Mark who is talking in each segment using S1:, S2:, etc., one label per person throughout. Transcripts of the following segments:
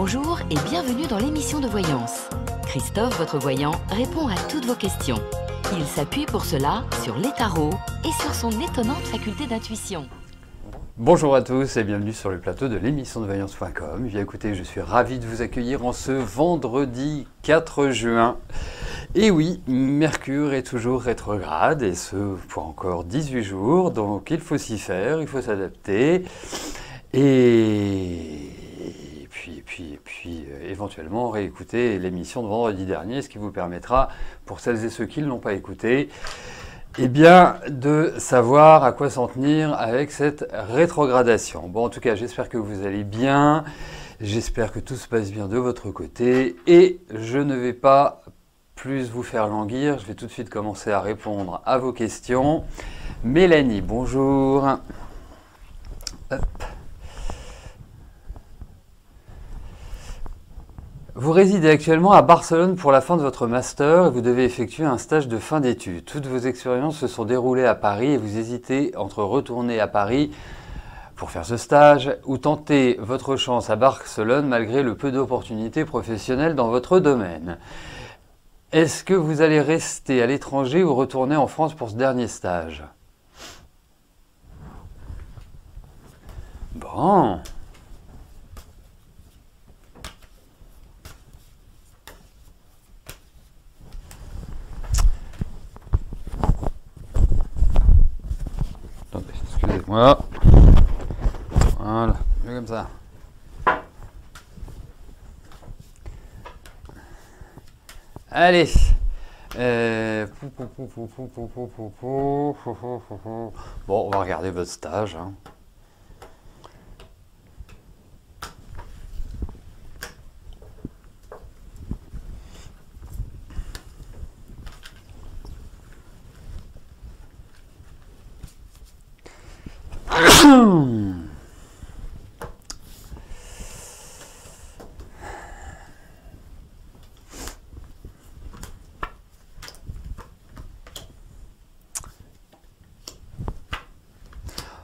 S1: Bonjour et bienvenue dans l'émission de voyance. Christophe, votre voyant, répond à toutes vos questions. Il s'appuie pour cela sur les tarots et sur son étonnante faculté d'intuition.
S2: Bonjour à tous et bienvenue sur le plateau de l'émission de voyance.com. Bien écoutez, je suis ravi de vous accueillir en ce vendredi 4 juin. Et oui, Mercure est toujours rétrograde et ce pour encore 18 jours, donc il faut s'y faire, il faut s'adapter. Et puis, éventuellement réécouter l'émission de vendredi dernier, ce qui vous permettra, pour celles et ceux qui ne l'ont pas écouté, eh bien, de savoir à quoi s'en tenir avec cette rétrogradation. Bon, en tout cas, j'espère que vous allez bien, j'espère que tout se passe bien de votre côté, et je ne vais pas plus vous faire languir, je vais tout de suite commencer à répondre à vos questions. Mélanie, bonjour. Hop. Vous résidez actuellement à Barcelone pour la fin de votre master et vous devez effectuer un stage de fin d'études. Toutes vos expériences se sont déroulées à Paris et vous hésitez entre retourner à Paris pour faire ce stage ou tenter votre chance à Barcelone malgré le peu d'opportunités professionnelles dans votre domaine. Est-ce que vous allez rester à l'étranger ou retourner en France pour ce dernier stage? Bon. Attendez, excusez-moi. Voilà, mieux comme ça. Allez. Bon, on va regarder votre stage. Hein.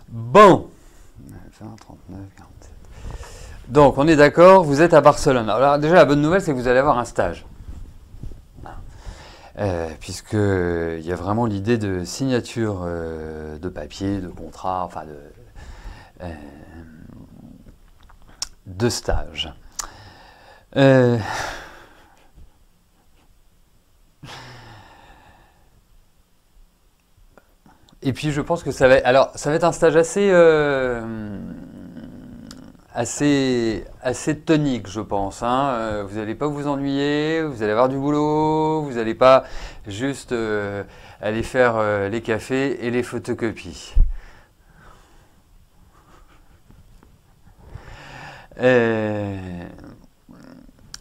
S2: Bon, 20, 39, 47. Donc, on est d'accord, vous êtes à Barcelone. Alors, déjà, la bonne nouvelle, c'est que vous allez avoir un stage. Puisqu'il y a vraiment l'idée de signature de papier, de contrat, enfin de stage. Et puis je pense que ça va être un stage assez tonique, je pense. Hein. Vous n'allez pas vous ennuyer, vous allez avoir du boulot, vous n'allez pas juste aller faire les cafés et les photocopies.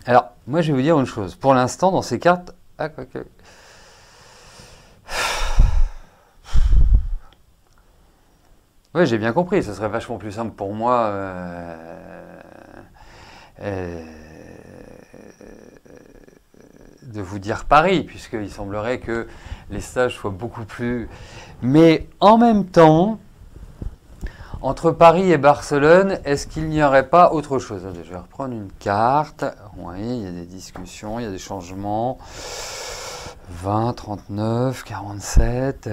S2: Alors, moi je vais vous dire une chose. Pour l'instant, dans ces cartes... Ah, quoique... Oui, j'ai bien compris, ce serait vachement plus simple pour moi de vous dire Paris, puisqu'il semblerait que les stages soient beaucoup plus... Mais en même temps, entre Paris et Barcelone, est-ce qu'il n'y aurait pas autre chose? Je vais reprendre une carte. Oui, il y a des discussions, il y a des changements. 20, 39, 47...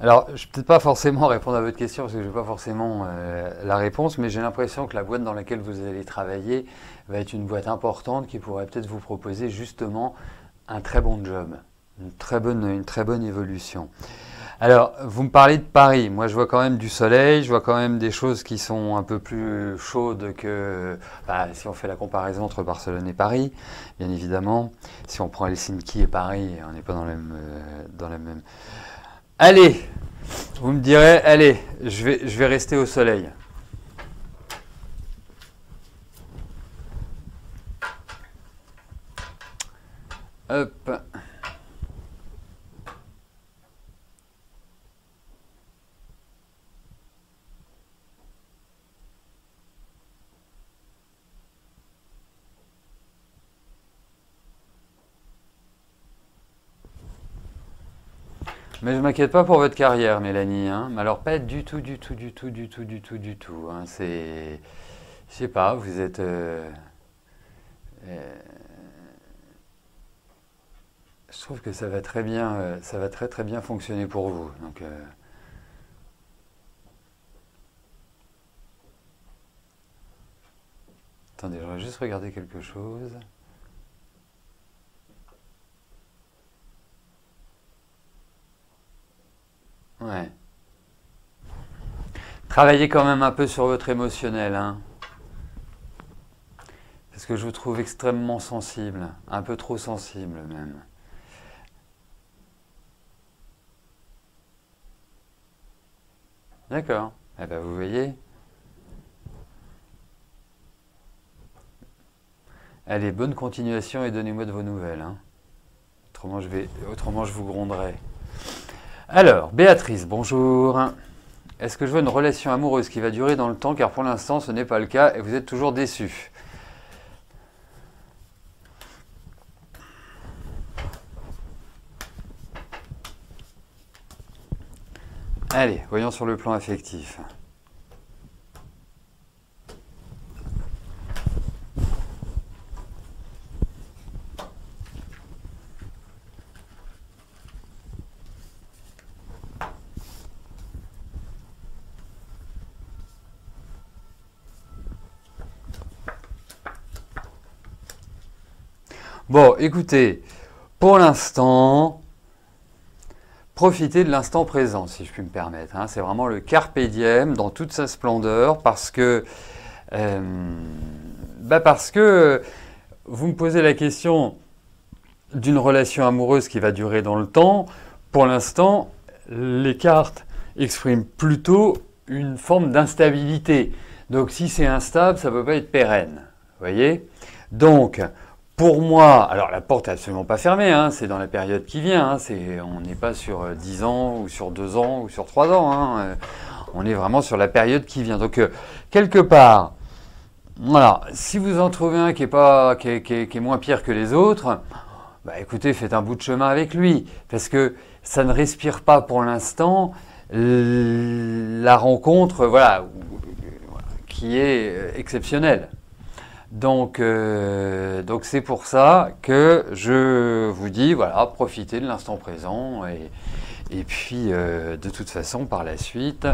S2: Alors, je ne vais peut-être pas forcément répondre à votre question parce que je n'ai pas forcément la réponse, mais j'ai l'impression que la boîte dans laquelle vous allez travailler va être une boîte importante qui pourrait peut-être vous proposer justement un très bon job, une très bonne évolution. Alors, vous me parlez de Paris. Moi, je vois quand même du soleil, je vois quand même des choses qui sont un peu plus chaudes que... si on fait la comparaison entre Barcelone et Paris, bien évidemment. Si on prend Helsinki et Paris, on n'est pas dans la même... Allez, vous me direz, allez, je vais rester au soleil. Hop. Mais je m'inquiète pas pour votre carrière, Mélanie, hein. Mais alors pas du tout, du tout, du tout, du tout, du tout, du tout, hein. C'est, je sais pas, vous êtes, euh, je trouve que ça va très bien, ça va très très bien fonctionner pour vous. Donc, attendez, je vais juste regarder quelque chose. Ouais. Travaillez quand même un peu sur votre émotionnel, hein. Parce que je vous trouve extrêmement sensible, un peu trop sensible même. D'accord. Eh ben vous voyez. Allez, bonne continuation et donnez-moi de vos nouvelles, hein. Autrement je vous gronderai. Alors, Béatrice, bonjour. Est-ce que je veux une relation amoureuse qui va durer dans le temps, car pour l'instant ce n'est pas le cas et vous êtes toujours déçu? Allez, voyons sur le plan affectif. Bon, écoutez, pour l'instant, profitez de l'instant présent, si je puis me permettre, hein. C'est vraiment le carpe diem dans toute sa splendeur, parce que vous me posez la question d'une relation amoureuse qui va durer dans le temps. Pour l'instant, les cartes expriment plutôt une forme d'instabilité. Donc si c'est instable, ça ne peut pas être pérenne. Vous voyez? Donc, pour moi, alors la porte n'est absolument pas fermée, hein, c'est dans la période qui vient, hein, on n'est pas sur 10 ans ou sur 2 ans ou sur 3 ans, hein, on est vraiment sur la période qui vient. Donc quelque part, voilà, si vous en trouvez un qui est moins pire que les autres, bah écoutez, faites un bout de chemin avec lui, parce que ça ne respire pas pour l'instant la rencontre, voilà, qui est exceptionnelle. Donc c'est pour ça que je vous dis, voilà, profitez de l'instant présent et puis de toute façon par la suite,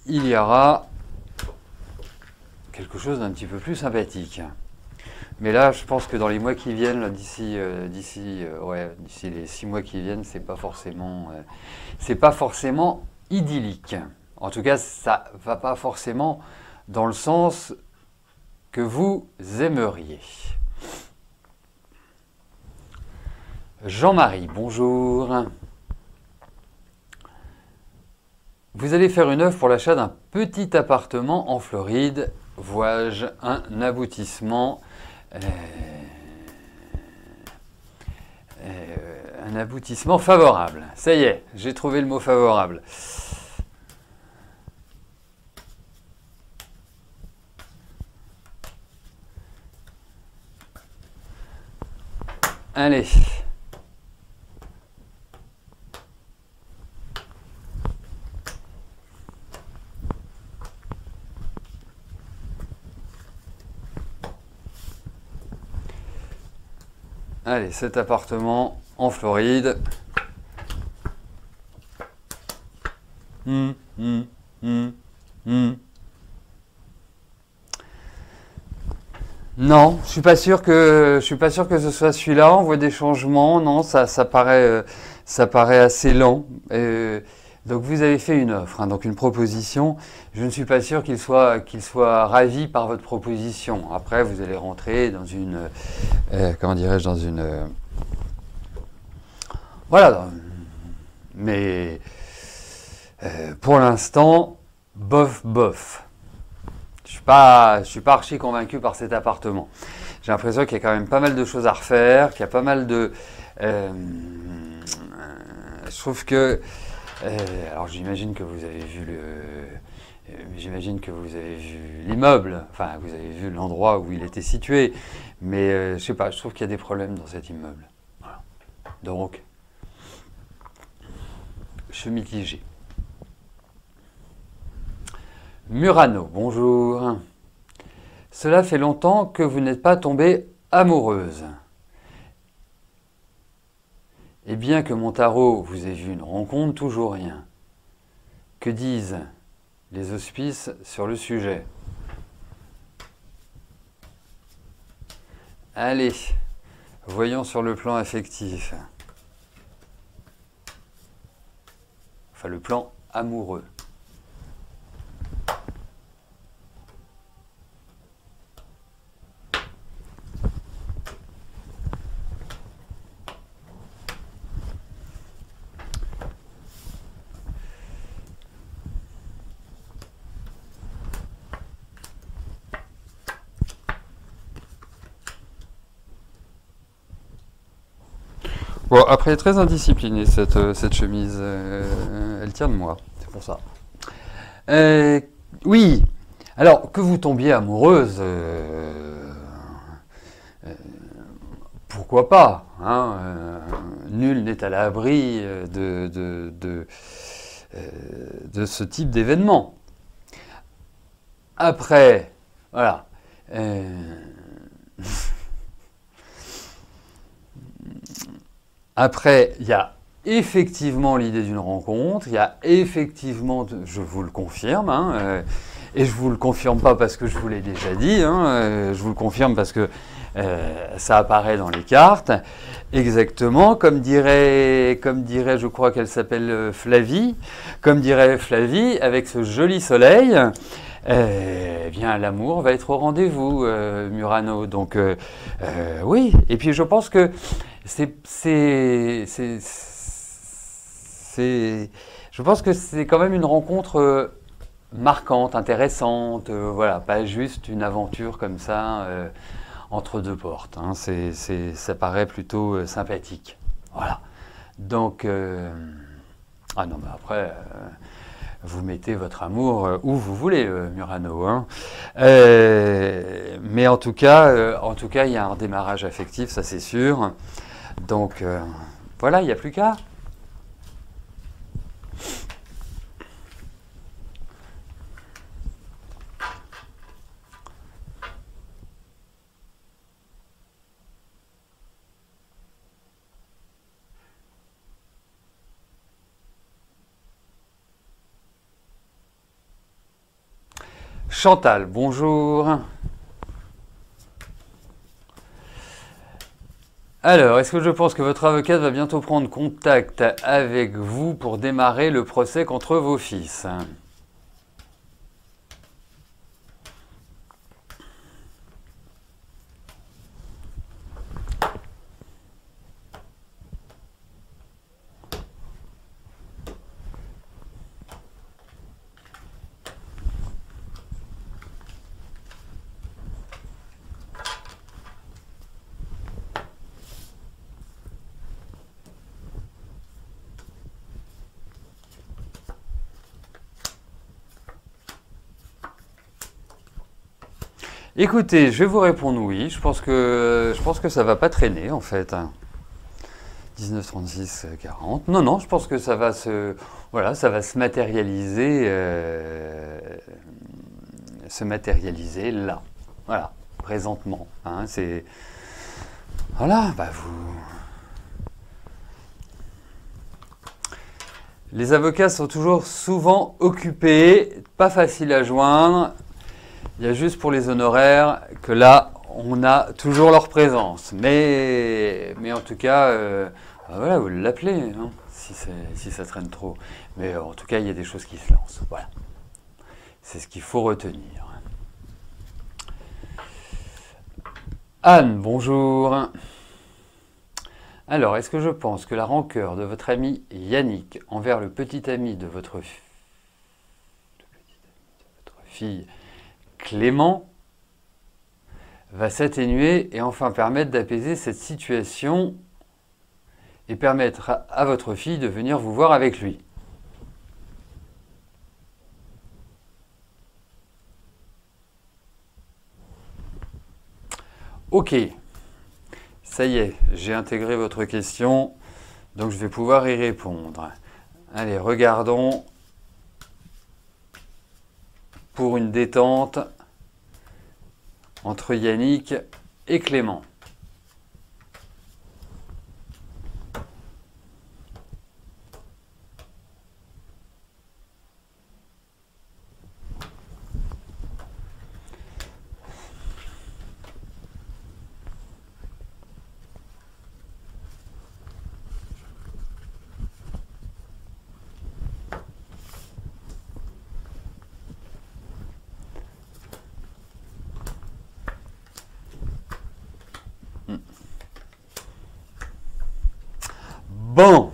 S2: il y aura quelque chose d'un petit peu plus sympathique. Mais là, je pense que dans les mois qui viennent, d'ici les 6 mois qui viennent, c'est pas forcément idyllique. En tout cas, ça va pas forcément dans le sens que vous aimeriez. Jean-Marie, bonjour. Vous allez faire une offre pour l'achat d'un petit appartement en Floride. Vois-je un aboutissement favorable? Ça y est, j'ai trouvé le mot favorable. Allez. Allez, cet appartement en Floride. Non, je suis pas sûr que ce soit celui-là. On voit des changements. Non, ça paraît assez lent. Donc vous avez fait une offre, hein, donc une proposition. Je ne suis pas sûr qu'il soit ravi par votre proposition. Après, vous allez rentrer dans une, comment dirais-je, dans une, voilà. Mais pour l'instant, bof, bof. Je suis pas archi convaincu par cet appartement. J'ai l'impression qu'il y a quand même pas mal de choses à refaire, qu'il y a pas mal de... je trouve que... alors j'imagine que vous avez vu l'immeuble, enfin vous avez vu l'endroit où il était situé, mais je sais pas, je trouve qu'il y a des problèmes dans cet immeuble. Voilà. Donc, je suis mitigé. Murano, bonjour. Cela fait longtemps que vous n'êtes pas tombée amoureuse. Et bien que mon tarot vous ait vu une rencontre, toujours rien. Que disent les auspices sur le sujet? Allez, voyons sur le plan affectif. Enfin, le plan amoureux. Bon, après, elle est très indisciplinée, cette chemise. Elle tient de moi, c'est pour ça. Oui, alors, que vous tombiez amoureuse, pourquoi pas, hein, nul n'est à l'abri de ce type d'événement. Après, voilà. Après, il y a effectivement l'idée d'une rencontre, il y a effectivement, je vous le confirme, hein, et je vous le confirme pas parce que je vous l'ai déjà dit, hein, je vous le confirme parce que ça apparaît dans les cartes, exactement, comme dirait je crois qu'elle s'appelle Flavie, comme dirait Flavie, avec ce joli soleil, eh bien l'amour va être au rendez-vous, Murano, donc oui, et puis je pense que je pense que c'est quand même une rencontre marquante, intéressante, voilà, pas juste une aventure comme ça entre deux portes, hein, ça paraît plutôt sympathique, voilà. Donc, ah non, mais après, vous mettez votre amour où vous voulez, Murano, hein. Mais en tout cas, il y a un démarrage affectif, ça c'est sûr. Donc, voilà, il n'y a plus qu'à. Chantal, bonjour. Alors, est-ce que je pense que votre avocate va bientôt prendre contact avec vous pour démarrer le procès contre vos fils? Écoutez, je vais vous répondre oui. Je pense que ça va pas traîner en fait. 19, 36, 40. Non, non, je pense que ça va se matérialiser là. Voilà, présentement. Hein, c'est voilà, bah vous. Les avocats sont toujours souvent occupés, pas facile à joindre. Il y a juste pour les honoraires que là, on a toujours leur présence. Mais en tout cas, voilà, vous l'appelez, hein, si ça traîne trop. Mais en tout cas, il y a des choses qui se lancent. Voilà. C'est ce qu'il faut retenir. Anne, bonjour. Alors, est-ce que je pense que la rancœur de votre ami Yannick envers le petit ami de votre fille Clément va s'atténuer et enfin permettre d'apaiser cette situation et permettre à votre fille de venir vous voir avec lui? Ok, ça y est, j'ai intégré votre question, donc je vais pouvoir y répondre. Allez, regardons pour une détente entre Yannick et Clément. Bon,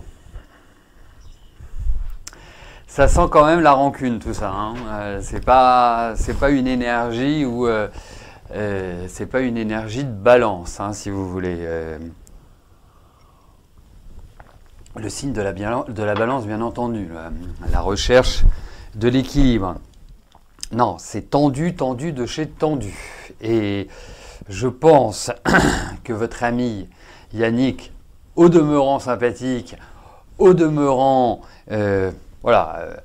S2: ça sent quand même la rancune tout ça. Hein. C'est pas une énergie ou c'est pas une énergie de balance, hein, si vous voulez. Le signe de la balance, bien entendu, la recherche de l'équilibre. Non, c'est tendu, tendu de chez tendu. Et je pense que votre ami Yannick, au demeurant sympathique, au demeurant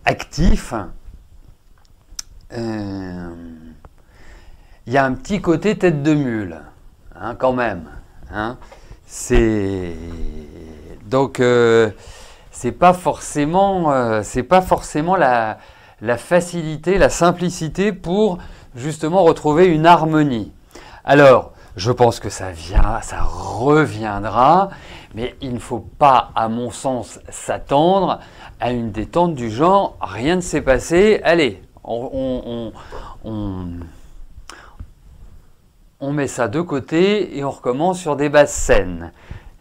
S2: actif, il y a un petit côté tête de mule, hein, quand même. Hein. Donc c'est pas forcément la facilité, la simplicité pour justement retrouver une harmonie. Alors, je pense que ça reviendra, mais il ne faut pas, à mon sens, s'attendre à une détente du genre « rien ne s'est passé, allez, on met ça de côté et on recommence sur des bases saines ».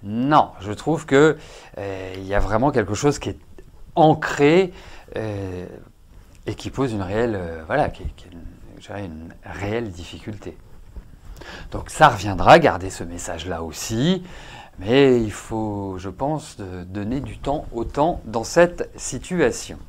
S2: Non, je trouve que y a vraiment quelque chose qui est ancré et qui pose une réelle, une réelle difficulté. Donc ça reviendra, gardez ce message-là aussi, mais il faut, je pense, donner du temps au temps dans cette situation.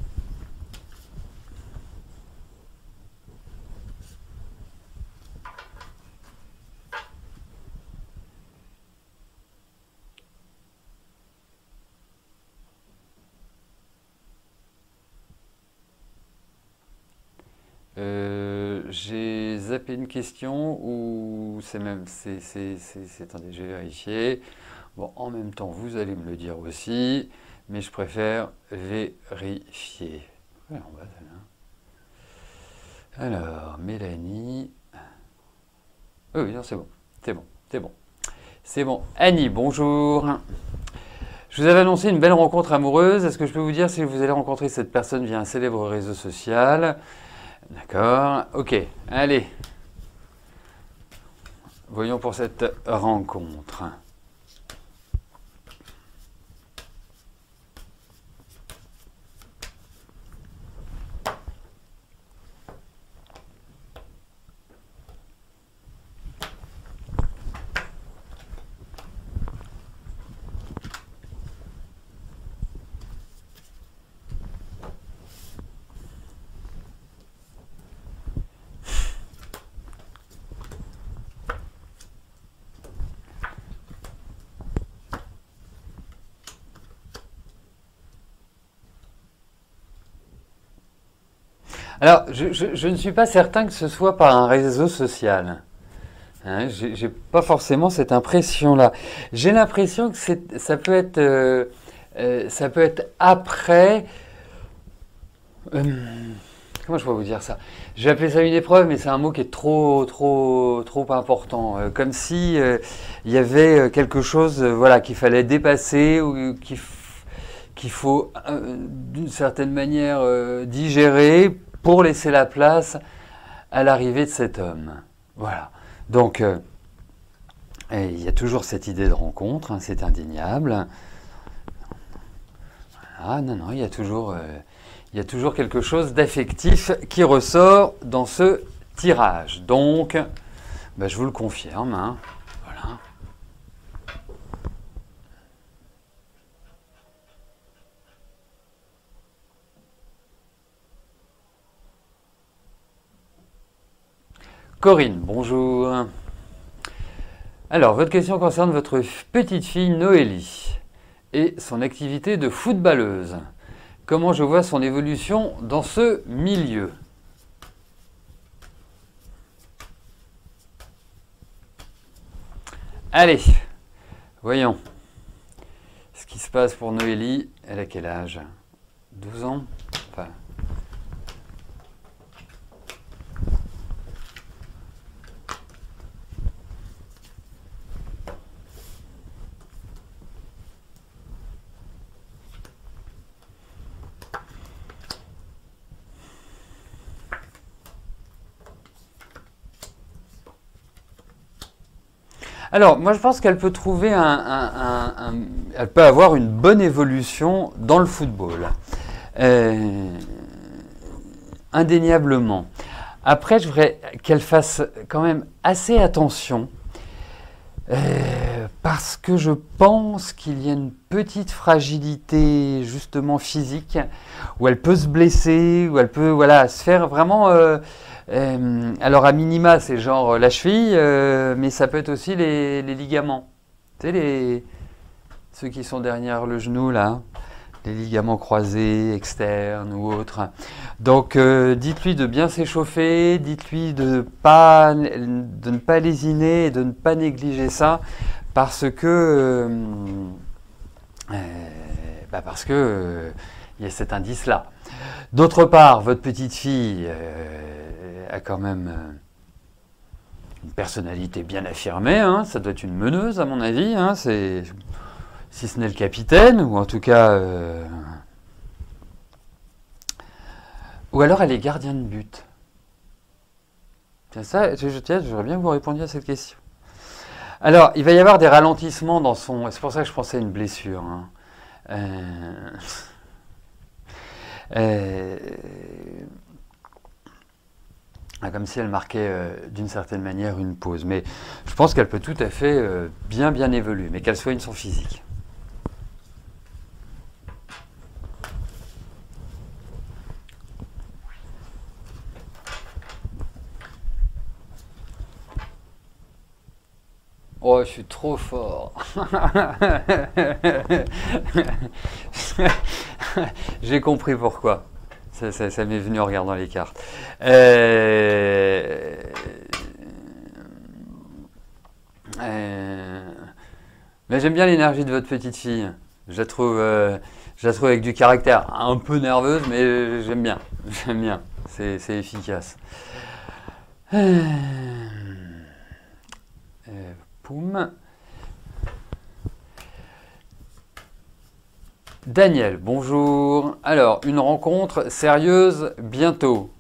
S2: J'ai zappé une question ou attendez, j'ai vérifié. Bon, en même temps, vous allez me le dire aussi, mais je préfère vérifier. Ouais, en bas, alors, Mélanie. Oui, non, c'est bon. C'est bon. Annie, bonjour. Je vous avais annoncé une belle rencontre amoureuse. Est-ce que je peux vous dire si vous allez rencontrer cette personne via un célèbre réseau social? D'accord, ok, allez. Voyons pour cette rencontre. Alors, je ne suis pas certain que ce soit par un réseau social. Hein, j'ai pas forcément cette impression-là. J'ai l'impression que ça peut être après. Comment je peux vous dire ça? J'ai appelé ça une épreuve, mais c'est un mot qui est trop important. Comme si il y avait quelque chose, qu'il fallait dépasser ou qu'il faut d'une certaine manière digérer pour laisser la place à l'arrivée de cet homme. Voilà. Donc, il y a toujours cette idée de rencontre, hein, c'est indéniable. Voilà, non, il y a toujours quelque chose d'affectif qui ressort dans ce tirage. Donc, je vous le confirme. Hein, voilà. Corinne, bonjour. Alors, votre question concerne votre petite fille Noélie et son activité de footballeuse. comment je vois son évolution dans ce milieu. Allez, voyons ce qui se passe pour Noélie. Elle a quel âge? 12 ans? Enfin, alors, moi je pense qu'elle peut trouver elle peut avoir une bonne évolution dans le football. Indéniablement. Après, je voudrais qu'elle fasse quand même assez attention parce que je pense qu'il y a une petite fragilité justement physique où elle peut se blesser, où elle peut voilà, se faire vraiment... alors à minima, c'est genre la cheville, mais ça peut être aussi les ligaments. Tu sais, ceux qui sont derrière le genou, là, les ligaments croisés, externes ou autres. Donc dites-lui de bien s'échauffer, dites-lui de ne pas lésiner et de ne pas négliger ça, parce que il y a cet indice-là. D'autre part, votre petite fille a quand même une personnalité bien affirmée, hein, ça doit être une meneuse à mon avis, hein, si ce n'est le capitaine, ou en tout cas... ou alors elle est gardien de but. Tiens, ça, j'aurais bien que vous répondiez à cette question. Alors, il va y avoir des ralentissements dans son... C'est pour ça que je pensais à une blessure. Hein. Comme si elle marquait d'une certaine manière une pause. Mais je pense qu'elle peut tout à fait bien évoluer, mais qu'elle soigne son physique. Oh, je suis trop fort. J'ai compris pourquoi. Ça m'est venu en regardant les cartes. Mais j'aime bien l'énergie de votre petite fille. Je la trouve avec du caractère, un peu nerveuse, mais j'aime bien. J'aime bien. C'est efficace. Poum. Daniel, bonjour. Alors, une rencontre sérieuse bientôt.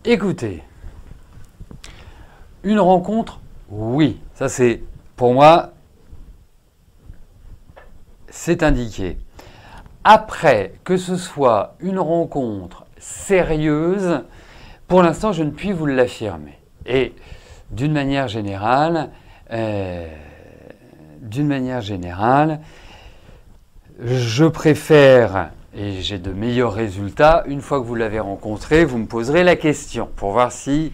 S2: Écoutez, une rencontre, oui, ça c'est, pour moi, c'est indiqué. Après, que ce soit une rencontre sérieuse, pour l'instant, je ne puis vous l'affirmer. Et d'une manière générale, je préfère... Et j'ai de meilleurs résultats. Une fois que vous l'avez rencontré, vous me poserez la question pour voir si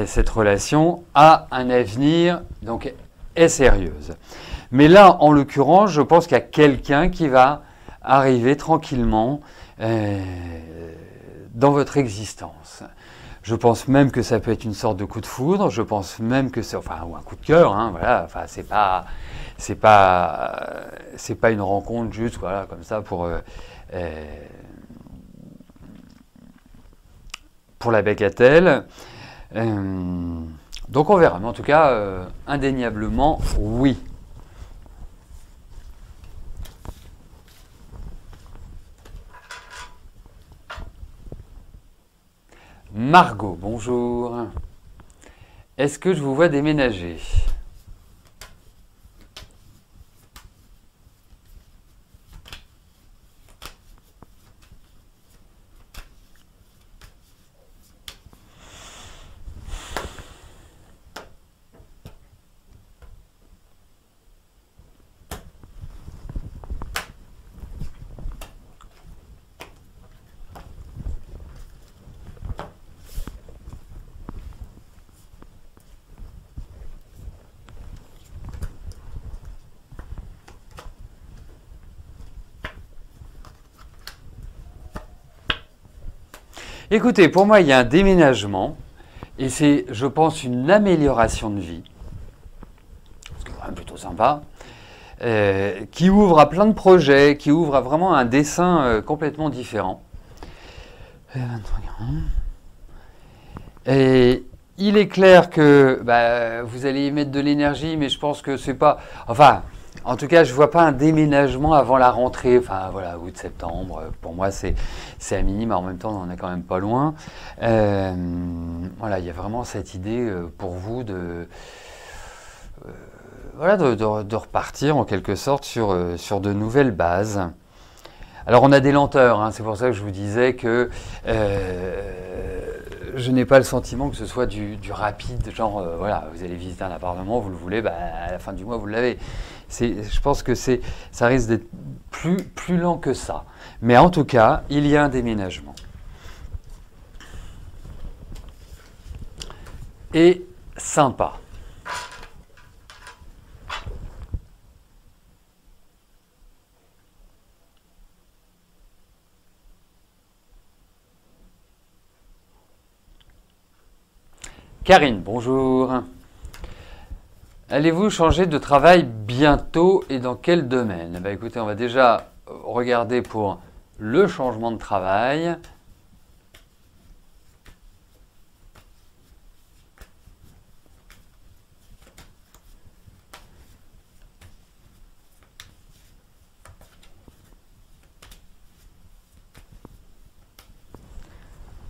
S2: cette relation a un avenir, donc est sérieuse. Mais là, en l'occurrence, je pense qu'il y a quelqu'un qui va arriver tranquillement dans votre existence. Je pense même que ça peut être une sorte de coup de foudre. Je pense même que c'est, enfin, ou un coup de cœur. Hein, voilà. Enfin, c'est pas une rencontre juste, voilà, comme ça pour la bagatelle. Donc on verra. Mais en tout cas, indéniablement, oui. Margot, bonjour. Est-ce que je vous vois déménager ? Écoutez, pour moi, il y a un déménagement et c'est, je pense, une amélioration de vie, ce qui est quand même plutôt sympa, qui ouvre à plein de projets, qui ouvre à vraiment un dessin complètement différent. Et il est clair que vous allez y mettre de l'énergie, mais je pense que c'est pas... Enfin, en tout cas, je ne vois pas un déménagement avant la rentrée. Enfin, voilà, août-septembre. Pour moi, c'est à minima. En même temps, on en est quand même pas loin. Voilà, il y a vraiment cette idée pour vous de repartir en quelque sorte sur de nouvelles bases. Alors, on a des lenteurs. Hein, c'est pour ça que je vous disais que je n'ai pas le sentiment que ce soit du rapide, genre voilà, vous allez visiter un appartement, vous le voulez, à la fin du mois vous l'avez. Je pense que ça risque d'être plus lent que ça. Mais en tout cas, il y a un déménagement. Et sympa. Karine, bonjour. Allez-vous changer de travail bientôt et dans quel domaine? Écoutez, on va déjà regarder pour le changement de travail.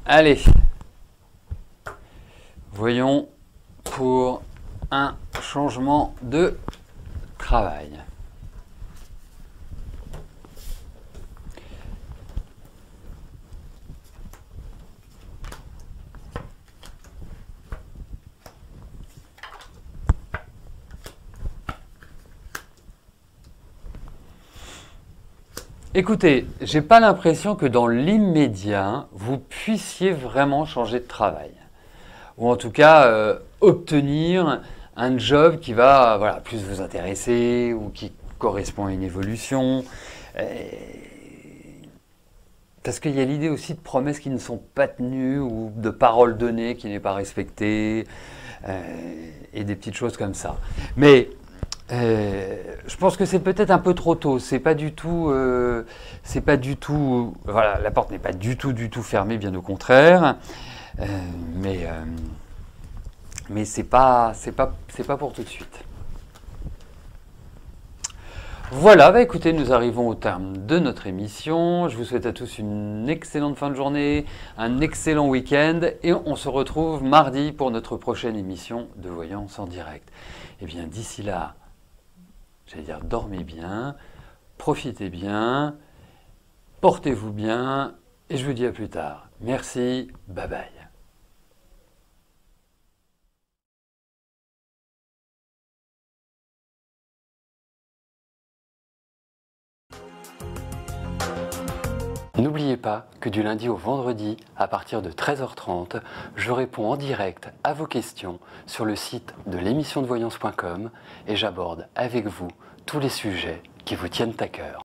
S2: Allez. Voyons pour un changement de travail. Écoutez, j'ai pas l'impression que dans l'immédiat, vous puissiez vraiment changer de travail. Ou en tout cas, obtenir un job qui va plus vous intéresser ou qui correspond à une évolution. Parce qu'il y a l'idée aussi de promesses qui ne sont pas tenues ou de paroles données qui n'est pas respectée et des petites choses comme ça. Mais je pense que c'est peut-être un peu trop tôt. C'est pas du tout, voilà, la porte n'est pas du tout fermée, bien au contraire. Mais c'est pas pour tout de suite. Voilà, écoutez, nous arrivons au terme de notre émission. Je vous souhaite à tous une excellente fin de journée, un excellent week-end et on se retrouve mardi pour notre prochaine émission de Voyance en direct. Et bien d'ici là, j'allais dire dormez bien, profitez bien, portez-vous bien et je vous dis à plus tard. Merci, bye bye. N'oubliez pas que du lundi au vendredi, à partir de 13h30, je réponds en direct à vos questions sur le site de l'émissiondevoyance.com et j'aborde avec vous tous les sujets qui vous tiennent à cœur.